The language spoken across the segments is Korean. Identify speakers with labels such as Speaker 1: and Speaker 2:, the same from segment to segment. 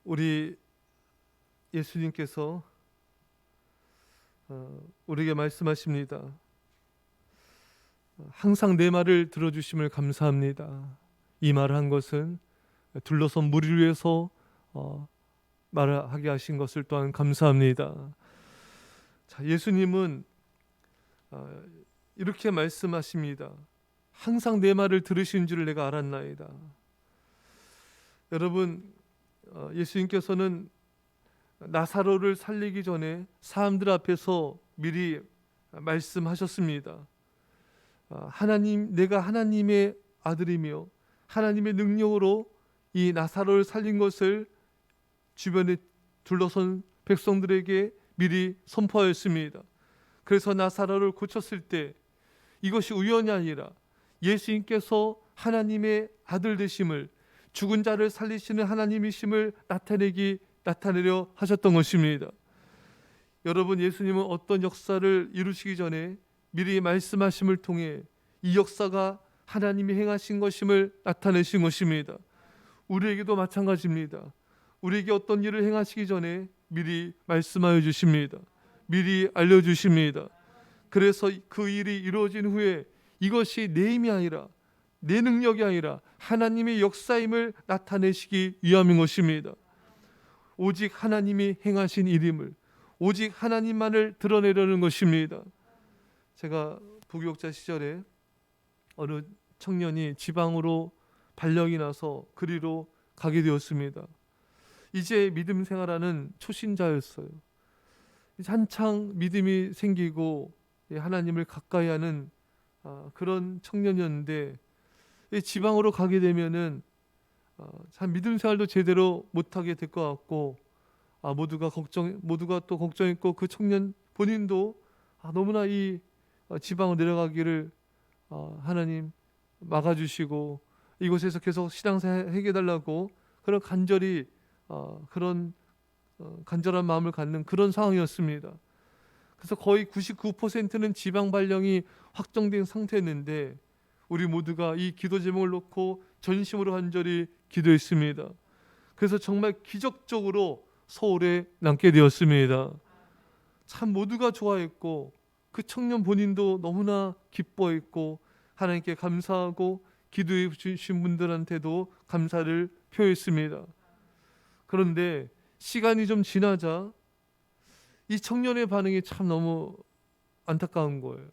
Speaker 1: 우리 예수님께서 우리에게 말씀하십니다. 항상 내 말을 들어주심을 감사합니다. 이 말을 한 것은 둘러선 무리를 위해서 말하게 하신 것을 또한 감사합니다. 자, 예수님은 이렇게 말씀하십니다. 항상 내 말을 들으신 줄 내가 알았나이다. 여러분, 예수님께서는 나사로를 살리기 전에 사람들 앞에서 미리 말씀하셨습니다. 하나님, 내가 하나님의 아들이며 하나님의 능력으로 이 나사로를 살린 것을 주변에 둘러선 백성들에게 미리 선포하였습니다. 그래서 나사로를 고쳤을 때 이것이 우연이 아니라 예수님께서 하나님의 아들 되심을, 죽은 자를 살리시는 하나님이심을 나타내려 하셨던 것입니다. 여러분, 예수님은 어떤 역사를 이루시기 전에 미리 말씀하심을 통해 이 역사가 하나님이 행하신 것임을 나타내신 것입니다. 우리에게도 마찬가지입니다. 우리에게 어떤 일을 행하시기 전에 미리 말씀하여 주십니다. 미리 알려주십니다. 그래서 그 일이 이루어진 후에 이것이 내 힘이 아니라 내 능력이 아니라 하나님의 역사임을 나타내시기 위함인 것입니다. 오직 하나님이 행하신 일임을, 오직 하나님만을 드러내려는 것입니다. 제가 부교육자 시절에 어느 청년이 지방으로 발령이 나서 그리로 가게 되었습니다. 이제 믿음 생활하는 초신자였어요. 한창 믿음이 생기고 하나님을 가까이 하는 그런 청년이었는데 지방으로 가게 되면은 참 믿음 생활도 제대로 못하게 될 것 같고 모두가 또 걱정했고 그 청년 본인도 너무나 이 지방으로 내려가기를 하나님 막아주시고 이곳에서 계속 신앙생활 해달라고 그런 간절한 마음을 갖는 그런 상황이었습니다. 그래서 거의 99%는 지방 발령이 확정된 상태였는데 우리 모두가 이 기도 제목을 놓고 전심으로 간절히 기도했습니다. 그래서 정말 기적적으로 서울에 남게 되었습니다. 참 모두가 좋아했고 그 청년 본인도 너무나 기뻐했고 하나님께 감사하고 기도해 주신 분들한테도 감사를 표했습니다. 그런데 시간이 좀 지나자 이 청년의 반응이 참 너무 안타까운 거예요.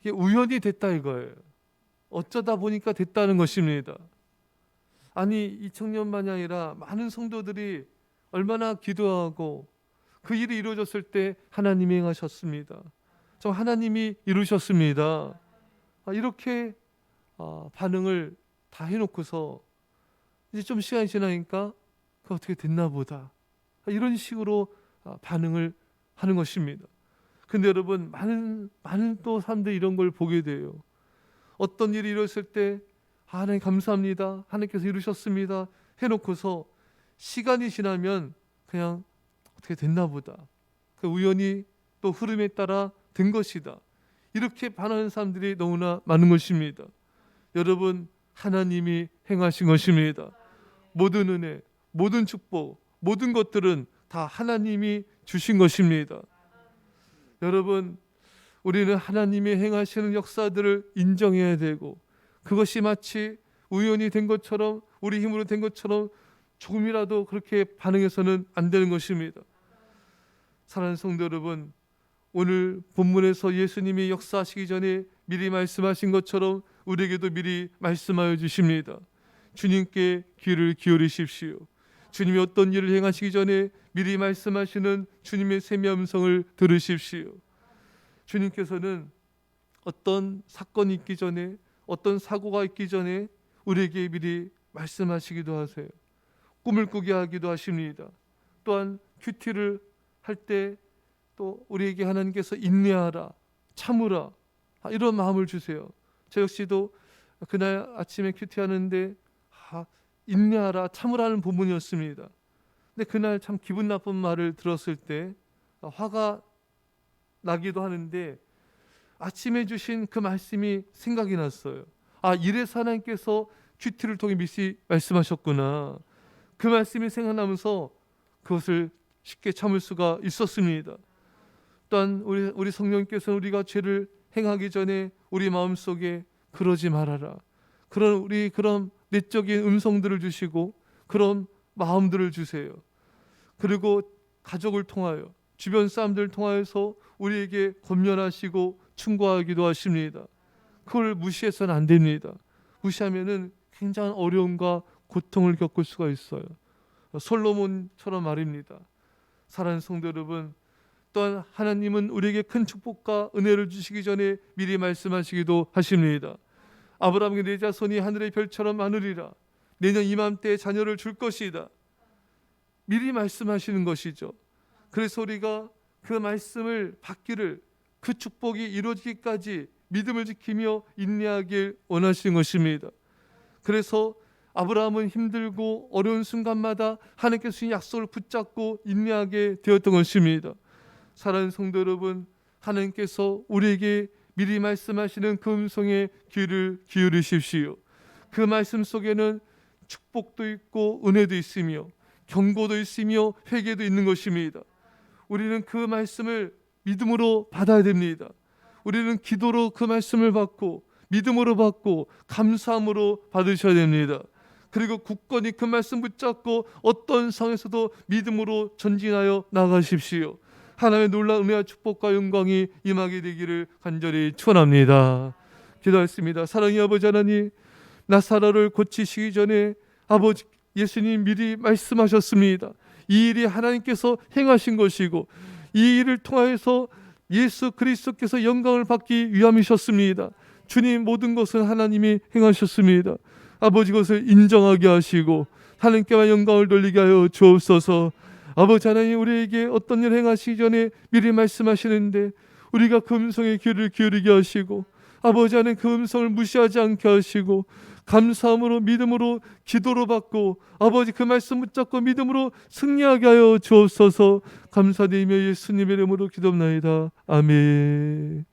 Speaker 1: 이게 우연히 됐다 이거예요. 어쩌다 보니까 됐다는 것입니다. 아니, 이 청년만이 아니라 많은 성도들이 얼마나 기도하고 그 일이 이루어졌을 때 하나님이 행하셨습니다. 저 하나님이 이루셨습니다. 이렇게 반응을 다 해놓고서 이제 좀 시간이 지나니까 그 어떻게 됐나 보다 이런 식으로 반응을 하는 것입니다. 근데 여러분, 많은 또 사람들이 이런 걸 보게 돼요. 어떤 일이 이루어졌을 때 하나님 감사합니다, 하나님께서 이루셨습니다 해놓고서 시간이 지나면 그냥 어떻게 됐나 보다, 그 우연히 또 흐름에 따라 된 것이다, 이렇게 반응하는 사람들이 너무나 많은 것입니다. 여러분, 하나님이 행하신 것입니다. 모든 은혜, 모든 축복, 모든 것들은 다 하나님이 주신 것입니다. 여러분, 우리는 하나님이 행하시는 역사들을 인정해야 되고 그것이 마치 우연히 된 것처럼 우리 힘으로 된 것처럼 조금이라도 그렇게 반응해서는 안 되는 것입니다. 사랑하는 성도 여러분, 오늘 본문에서 예수님이 역사하시기 전에 미리 말씀하신 것처럼 우리에게도 미리 말씀하여 주십니다. 주님께 귀를 기울이십시오. 주님이 어떤 일을 행하시기 전에 미리 말씀하시는 주님의 세미 음성을 들으십시오. 주님께서는 어떤 사건이 있기 전에, 어떤 사고가 있기 전에 우리에게 미리 말씀하시기도 하세요. 꿈을 꾸게 하기도 하십니다. 또한 큐티를 할 때 또 우리에게 하나님께서 인내하라, 참으라, 이런 마음을 주세요. 저 역시도 그날 아침에 큐티 하는데 인내하라, 참으라는 본문이었습니다. 근데 그날 참 기분 나쁜 말을 들었을 때 화가 나기도 하는데 아침에 주신 그 말씀이 생각이 났어요. 이래서 하나님께서 큐티를 통해 미리 말씀하셨구나. 그 말씀이 생각나면서 그것을 쉽게 참을 수가 있었습니다. 또한 우리 성령께서는 우리가 죄를 행하기 전에 우리 마음속에 그러지 말아라, 그런 내적인 음성들을 주시고 그런 마음들을 주세요. 그리고 가족을 통하여, 주변 사람들을 통하여서 우리에게 권면하시고 충고하기도 하십니다. 그걸 무시해서는 안 됩니다. 무시하면은 굉장한 어려움과 고통을 겪을 수가 있어요. 솔로몬처럼 말입니다. 사랑하는 성도 여러분, 또한 하나님은 우리에게 큰 축복과 은혜를 주시기 전에 미리 말씀하시기도 하십니다. 아브라함에게 내 자손이 하늘의 별처럼 많으리라, 내년 이맘때에 자녀를 줄 것이다, 미리 말씀하시는 것이죠. 그래서 우리가 그 말씀을 받기를, 그 축복이 이루어지기까지 믿음을 지키며 인내하길 원하시는 것입니다. 그래서 아브라함은 힘들고 어려운 순간마다 하나님께서 주신 약속을 붙잡고 인내하게 되었던 것입니다. 사랑하는 성도 여러분, 하나님께서 우리에게 미리 말씀하시는 그 음성에 귀를 기울이십시오. 그 말씀 속에는 축복도 있고 은혜도 있으며 경고도 있으며 회개도 있는 것입니다. 우리는 그 말씀을 믿음으로 받아야 됩니다. 우리는 기도로 그 말씀을 받고 믿음으로 받고 감사함으로 받으셔야 됩니다. 그리고 굳건히 그 말씀 붙잡고 어떤 상황에서도 믿음으로 전진하여 나가십시오. 하나님의 놀라운 은혜와 축복과 영광이 임하게 되기를 간절히 축원합니다. 기도하겠습니다. 사랑의 아버지 하나님, 나사로를 고치시기 전에 아버지 예수님 미리 말씀하셨습니다. 이 일이 하나님께서 행하신 것이고 이 일을 통하여서 예수 그리스도께서 영광을 받기 위함이셨습니다. 주님, 모든 것은 하나님이 행하셨습니다. 아버지, 것을 인정하게 하시고 하나님께만 영광을 돌리게 하여 주옵소서. 아버지 하나님, 우리에게 어떤 일을 행하시기 전에 미리 말씀하시는데 우리가 그 음성에 귀를 기울이게 하시고 아버지 하나님, 그 음성을 무시하지 않게 하시고 감사함으로 믿음으로 기도로 받고 아버지 그 말씀 붙잡고 믿음으로 승리하게 하여 주옵소서. 감사드리며 예수님의 이름으로 기도합나이다. 아멘.